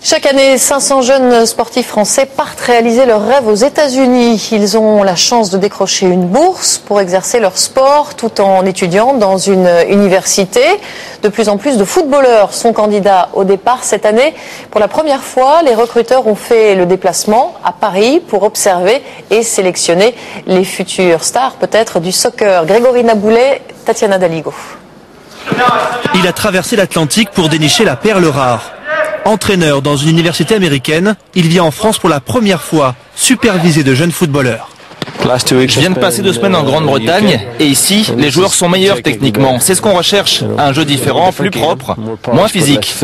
Chaque année, 500 jeunes sportifs français partent réaliser leurs rêves aux États-Unis. Ils ont la chance de décrocher une bourse pour exercer leur sport tout en étudiant dans une université. De plus en plus de footballeurs sont candidats au départ cette année. Pour la première fois, les recruteurs ont fait le déplacement à Paris pour observer et sélectionner les futures stars peut-être du soccer. Grégory Naboulet, Tatiana Daligo. Il a traversé l'Atlantique pour dénicher la perle rare. Entraîneur dans une université américaine, il vient en France pour la première fois superviser de jeunes footballeurs. Je viens de passer 2 semaines en Grande-Bretagne et ici, les joueurs sont meilleurs techniquement. C'est ce qu'on recherche, un jeu différent, plus propre, moins physique.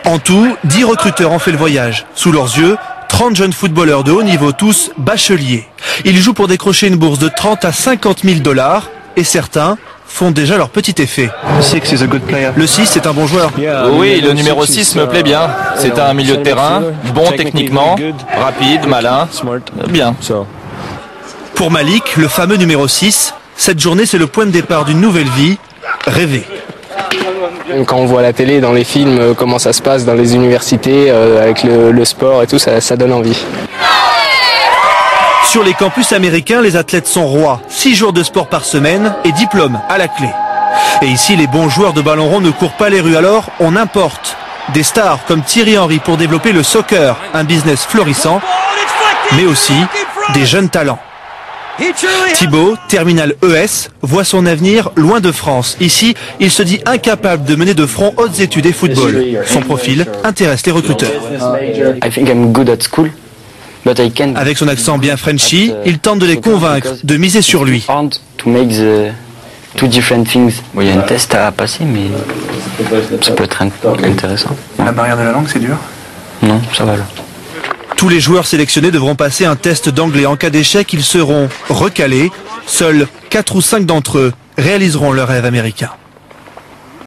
En tout, 10 recruteurs ont fait le voyage. Sous leurs yeux, 30 jeunes footballeurs de haut niveau, tous bacheliers. Ils jouent pour décrocher une bourse de 30 à 50 000 $ et certains font déjà leur petit effet. Le 6 c'est un bon joueur. Oui, le numéro 6 me plaît bien. C'est un milieu de terrain, bon techniquement, rapide, malin, bien. Pour Malik, le fameux numéro 6, cette journée c'est le point de départ d'une nouvelle vie, rêver. Quand on voit à la télé, dans les films, comment ça se passe dans les universités, avec le sport et tout, ça donne envie. Sur les campus américains, les athlètes sont rois. 6 jours de sport par semaine et diplôme à la clé. Et ici, les bons joueurs de ballon rond ne courent pas les rues, alors on importe des stars comme Thierry Henry pour développer le soccer, un business florissant, mais aussi des jeunes talents. Thibaut, terminal ES, voit son avenir loin de France. Ici, il se dit incapable de mener de front hautes études et football. Son profil intéresse les recruteurs. Avec son accent bien Frenchy, il tente de les convaincre de miser sur lui. Il y a un test à passer, mais ça peut être intéressant. La barrière de la langue, c'est dur? Non, ça va là. Tous les joueurs sélectionnés devront passer un test d'anglais. En cas d'échec, ils seront recalés. Seuls 4 ou 5 d'entre eux réaliseront leur rêve américain.